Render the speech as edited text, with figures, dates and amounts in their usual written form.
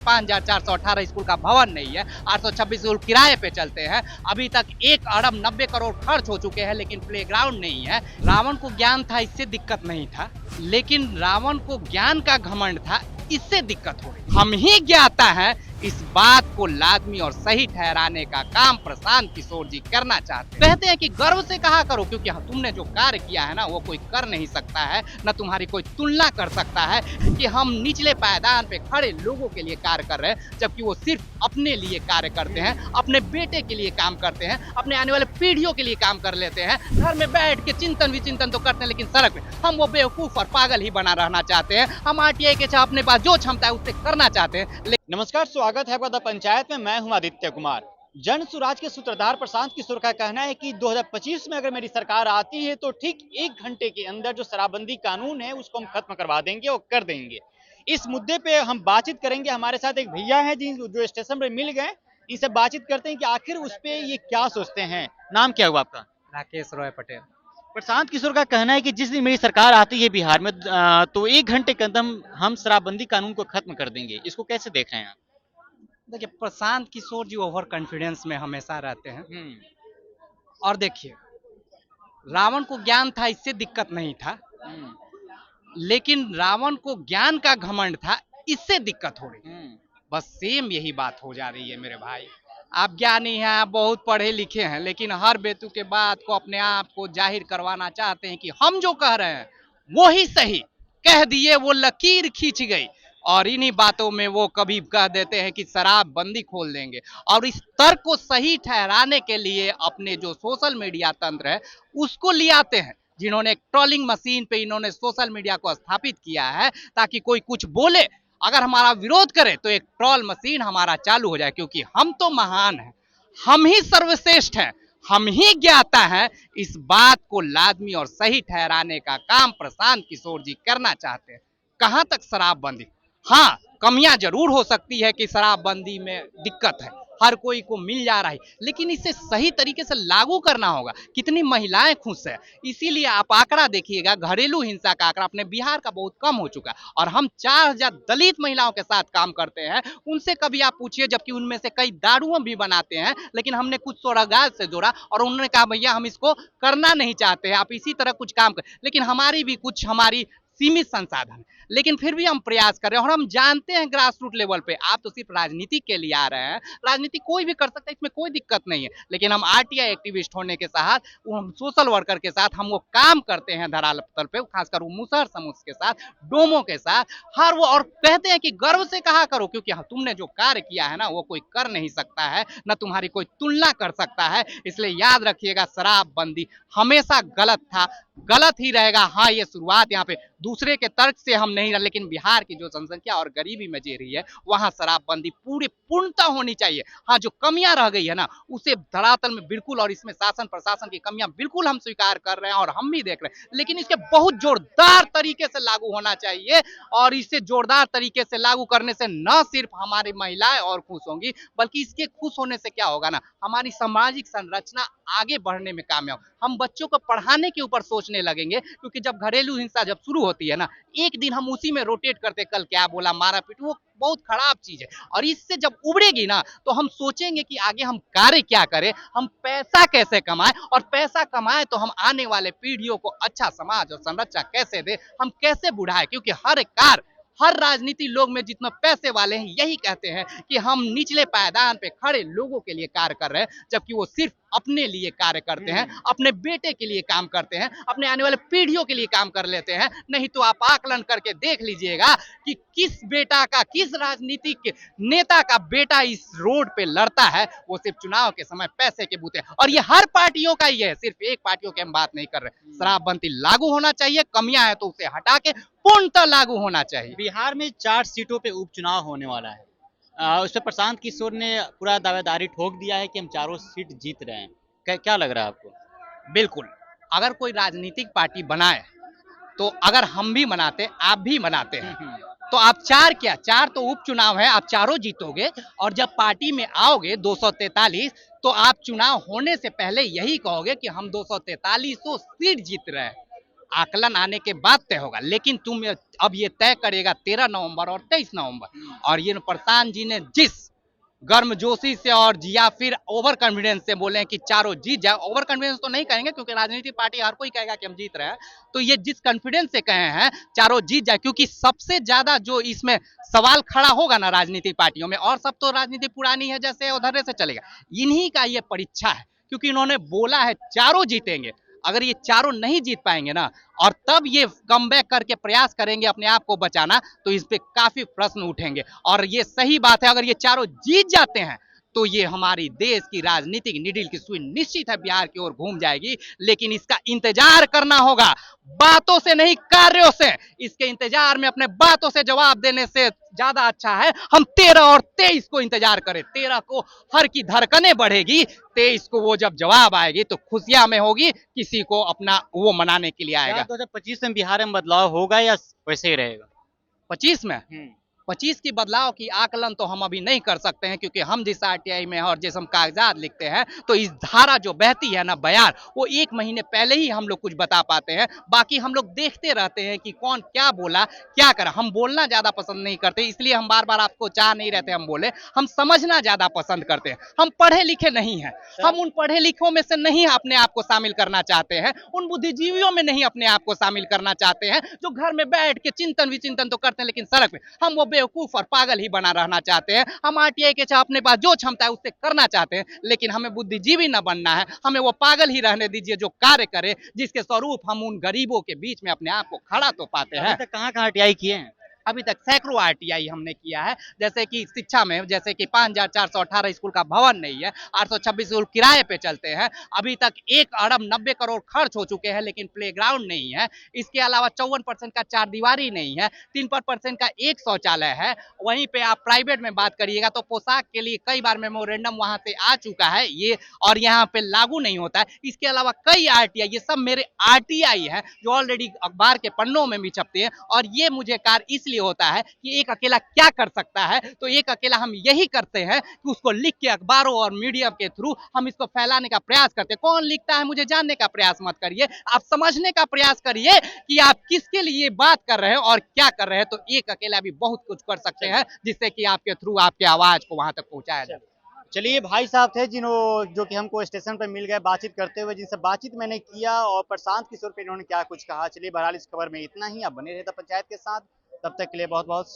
5,418 school का भवन नहीं है, 826 स्कूल किराए पे चलते हैं, अभी तक 1 अरब 90 करोड़ खर्च हो चुके हैं लेकिन प्लेग्राउंड नहीं है। रावण को ज्ञान था, इससे दिक्कत नहीं था, लेकिन रावण को ज्ञान का घमंड था, इससे दिक्कत हो रही। हम ही ज्ञाता है, इस बात को लाजमी और सही ठहराने का काम प्रशांत किशोर जी करना चाहते हैं। कहते हैं कि गर्व से कहा करो, क्योंकि तुमने जो कार्य किया है ना वो कोई कर नहीं सकता है, न तुम्हारी कोई तुलना कर सकता है कि हम निचले पायदान पे खड़े लोगों के लिए कार्य कर रहे हैं, जबकि वो सिर्फ अपने लिए कार्य करते हैं, अपने बेटे के लिए काम करते हैं, अपने आने वाले पीढ़ियों के लिए काम कर लेते हैं। घर में बैठ के चिंतन विचिंतन तो करते हैं, लेकिन सड़क पे हम वो बेवकूफ और पागल ही बना रहना चाहते हैं। हम आरटीआई के चाहे अपने पास जो क्षमता है उससे करना चाहते हैं। नमस्कार, स्वागत है आपका द पंचायत में। मैं हूं आदित्य कुमार। जन सुराज के सूत्रधार प्रशांत किशोर का कहना है कि 2025 में अगर मेरी सरकार आती है तो ठीक 1 घंटे के अंदर जो शराबबंदी कानून है उसको हम खत्म करवा देंगे और कर देंगे। इस मुद्दे पे हम बातचीत करेंगे। हमारे साथ एक भैया है जो स्टेशन पे मिल गए, इनसे बातचीत करते हैं कि आखिर उस पे ये क्या सोचते हैं। नाम क्या हुआ आपका? राकेश रॉय पटेल। प्रशांत किशोर का कहना है कि जिस दिन मेरी सरकार आती है बिहार में तो 1 घंटे के अंदर हम शराबबंदी कानून को खत्म कर देंगे। इसको कैसे देख रहे हैं आप? देखिए, प्रशांत किशोर जी ओवर कॉन्फिडेंस में हमेशा रहते हैं। और देखिए, रावण को ज्ञान था, इससे दिक्कत नहीं था, लेकिन रावण को ज्ञान का घमंड था, इससे दिक्कत हो रही। बस सेम यही बात हो जा रही है मेरे भाई। आप ज्ञानी हैं, आप बहुत पढ़े लिखे हैं, लेकिन हर बेतु के बात को अपने आप को जाहिर करवाना चाहते हैं कि हम जो कह रहे हैं वो ही सही। कह दिए वो लकीर खींच गई, और इन्हीं बातों में वो कभी कह देते हैं कि शराबबंदी खोल देंगे। और इस तर्क को सही ठहराने के लिए अपने जो सोशल मीडिया तंत्र है उसको ले आते हैं, जिन्होंने एक ट्रोलिंग मशीन पे इन्होंने सोशल मीडिया को स्थापित किया है, ताकि कोई कुछ बोले, अगर हमारा विरोध करे तो एक ट्रोल मशीन हमारा चालू हो जाए। क्योंकि हम तो महान हैं, हम ही सर्वश्रेष्ठ हैं, हम ही ज्ञाता हैं। इस बात को लाजमी और सही ठहराने का काम प्रशांत किशोर जी करना चाहते हैं। कहां तक शराबबंदी? हाँ, कमियां जरूर हो सकती है कि शराबबंदी में दिक्कत है, हर कोई को मिल जा रहा है, लेकिन इसे सही तरीके से लागू करना होगा। कितनी महिलाएं खुश है, इसीलिए आप आंकड़ा देखिएगा, घरेलू हिंसा का आंकड़ा अपने बिहार का बहुत कम हो चुका है। और हम 4,000 दलित महिलाओं के साथ काम करते हैं, उनसे कभी आप पूछिए, जबकि उनमें से कई दारुओं भी बनाते हैं, लेकिन हमने कुछ स्वरोजगार से जोड़ा और उन्होंने कहा भैया हम इसको करना नहीं चाहते हैं, आप इसी तरह कुछ काम कर। लेकिन हमारी भी कुछ सीमित संसाधन, लेकिन फिर भी हम प्रयास कर रहे हैं। और हम जानते हैं ग्रास रूट लेवल पे, आप तो सिर्फ राजनीति के लिए आ रहे हैं, राजनीति कोई भी कर सकता है, इसमें कोई दिक्कत नहीं है, लेकिन हम आरटीआई एक्टिविस्ट होने के साथ, हम सोशल वर्कर के साथ हम वो काम करते हैं धरातल पे, खासकर वो मुसहर समूह के साथ, डोमो के साथ, हर वो। और कहते हैं कि गर्व से कहा करो, क्योंकि तुमने जो कार्य किया है ना वो कोई कर नहीं सकता है, न तुम्हारी कोई तुलना कर सकता है। इसलिए याद रखिएगा, शराबबंदी हमेशा गलत था, गलत ही रहेगा। हाँ, ये शुरुआत यहाँ पे दूसरे के तर्क से हम नहीं रहे, लेकिन बिहार की जो जनसंख्या और गरीबी में जी रही है वहां शराबबंदी पूर्णतः होनी चाहिए। हाँ, जो कमियां रह गई है ना उसे धरातल में बिल्कुल, और इसमें शासन प्रशासन की कमियां बिल्कुल हम स्वीकार कर रहे हैं और हम भी देख रहे हैं, लेकिन इसके बहुत जोरदार तरीके से लागू होना चाहिए। और इसे जोरदार तरीके से लागू करने से न सिर्फ हमारी महिलाएं और खुश होंगी, बल्कि इसके खुश होने से क्या होगा ना, हमारी सामाजिक संरचना आगे बढ़ने में कामयाब। हम बच्चों को पढ़ाने के ऊपर सोचने लगेंगे, क्योंकि जब घरेलू हिंसा जब शुरू होती है ना, एक दिन हम उसी में रोटेट करते, कल क्या बोला, मारा पीट, वो बहुत खराब चीज है। और इससे जब उबड़ेगी ना तो हम सोचेंगे कि आगे हम कार्य क्या करें, हम पैसा कैसे कमाएं, और पैसा कमाएं तो हम आने वाले पीढ़ियों को अच्छा समाज और संरचना कैसे दे, हम कैसे बुढ़ाएं। क्योंकि हर राजनीति लोग में जितने पैसे वाले हैं यही कहते हैं कि हम निचले पायदान पे खड़े लोगों के लिए कार्य कर रहे हैं, जबकि वो सिर्फ अपने लिए कार्य करते हैं, अपने बेटे के लिए काम करते हैं, अपने आने वाले पीढ़ियों के लिए काम कर लेते हैं। नहीं तो आप आकलन करके देख लीजिएगा कि किस बेटा का, किस राजनीतिक नेता का बेटा इस रोड पे लड़ता है, वो सिर्फ चुनाव के समय पैसे के बूते। और ये हर पार्टियों का ही है, सिर्फ एक पार्टियों की हम बात नहीं कर रहे। शराबबंदी लागू होना चाहिए, कमियां है तो उसे हटा के पूर्णतः लागू होना चाहिए। बिहार में 4 सीटों पे उपचुनाव होने वाला है। उस पर प्रशांत किशोर ने पूरा दावेदारी ठोक दिया है कि हम चारों सीट जीत रहे हैं। क्या लग रहा है आपको? बिल्कुल, अगर कोई राजनीतिक पार्टी बनाए तो अगर हम भी बनाते, आप भी बनाते हैं, तो आप 4 तो उपचुनाव है, आप चारों जीतोगे। और जब पार्टी में आओगे 243, तो आप चुनाव होने से पहले यही कहोगे कि हम 243 सीट जीत रहे हैं। आकलन आने के बाद तय होगा। लेकिन तुम अब ये तय करेगा 13 नवंबर और 23 नवंबर। और ये प्रशांत जी ने जिस गर्मजोशी से और या फिर ओवर कॉन्फिडेंस से बोले कि चारों जीत जाए, ओवर कॉन्फिडेंस तो नहीं कहेंगे क्योंकि राजनीतिक पार्टी हर कोई कहेगा कि हम जीत रहे हैं, तो ये जिस कॉन्फिडेंस से कहे हैं चारों जीत जाए, क्योंकि सबसे ज्यादा जो इसमें सवाल खड़ा होगा ना राजनीतिक पार्टियों में, और सब तो राजनीति पुरानी है जैसे उधर से चलेगा, इन्हीं का ये परीक्षा है, क्योंकि इन्होंने बोला है चारों जीतेंगे। अगर ये चारों नहीं जीत पाएंगे ना, और तब ये कमबैक करके प्रयास करेंगे अपने आप को बचाना, तो इस पे काफी प्रश्न उठेंगे। और ये सही बात है, अगर ये चारों जीत जाते हैं तो ये हमारी देश की राजनीतिक निडिल की सुई निश्चित है बिहार की ओर घूम जाएगी। लेकिन इसका इंतजार करना होगा, बातों से नहीं कार्यों से। इसके इंतजार में अपने बातों से जवाब देने से ज्यादा अच्छा है हम 13 और 23 को इंतजार करें। 13 को हर की धड़कनें बढ़ेगी, 23 को वो जब जवाब आएगी तो खुशियां में होगी, किसी को अपना वो मनाने के लिए आएगा। 2025 में बिहार में बदलाव होगा या वैसे ही रहेगा? 25 में 25 की बदलाव की आकलन तो हम अभी नहीं कर सकते हैं, क्योंकि हम जिस आरटीआई में और जिस हम कागजात लिखते हैं, तो इस धारा जो बहती है ना बयान, वो 1 महीने पहले ही हम लोग कुछ बता पाते हैं। बाकी हम लोग देखते रहते हैं कि कौन क्या बोला क्या करा। हम बोलना ज्यादा पसंद नहीं करते, इसलिए हम बार बार आपको चाह नहीं रहते हम बोले। हम समझना ज्यादा पसंद करते हैं। हम पढ़े लिखे नहीं हैं, हम उन पढ़े लिखों में से नहीं अपने आप को शामिल करना चाहते हैं, उन बुद्धिजीवियों में नहीं अपने आप को शामिल करना चाहते हैं जो घर में बैठ के चिंतन विचिंतन तो करते हैं, लेकिन सड़क पे हम वो बेवकूफ और पागल ही बना रहना चाहते हैं। हम आरटीआई के चाहे अपने पास जो क्षमता है उससे करना चाहते हैं, लेकिन हमें बुद्धिजीवी न बनना है। हमें वो पागल ही रहने दीजिए जो कार्य करे, जिसके स्वरूप हम उन गरीबों के बीच में अपने आप को खड़ा तो पाते हैं। कहाँ कहाँ आरटीआई किए हैं? अभी तक सैकड़ों आरटीआई हमने किया है। जैसे कि शिक्षा में, जैसे कि 5418 स्कूल का भवन नहीं है, 826 स्कूल किराए पे चलते हैं। अभी तक 1 अरब 90 करोड़ खर्च हो चुके हैं, लेकिन प्लेग्राउंड नहीं है। इसके अलावा 54% का 4 दीवारी नहीं है, 3% का 1 शौचालय है। वहीं पे आप प्राइवेट में बात करिएगा तो पोशाक के लिए कई बार मेमोरेंडम वहां से आ चुका है ये, और यहाँ पे लागू नहीं होता है। इसके अलावा कई आरटीआई, ये सब मेरे आरटीआई है जो ऑलरेडी अखबार के पन्नों में भी छपते हैं। और ये मुझे कार्य इसलिए होता है कि एक अकेला क्या कर सकता है, तो एक अकेला हम यही करते हैं कि उसको लिख के अखबारों और मीडिया के थ्रू हम इसको फैलाने का प्रयास करते हैं। कौन लिखता है मुझे जानने का प्रयास मत करिए, आप समझने का प्रयास करिए कि आप किसके लिए बात कर रहे हैं और क्या कर रहे हैं। तो एक अकेला भी बहुत कुछ कर सकते हैं, जिससे कि आपके थ्रू आपके आवाज को वहां तक पहुंचाया जाए। चलिए, भाई साहब थे जो कि हमको स्टेशन पर मिल गए बातचीत करते हुए, जिनसे बातचीत मैंने किया और प्रशांत किशोर पे इन्होंने क्या कुछ कहा। चलिए, बहरहाल इस खबर में इतना ही। आप बने रहता पंचायत के साथ, तब तक के लिए बहुत बहुत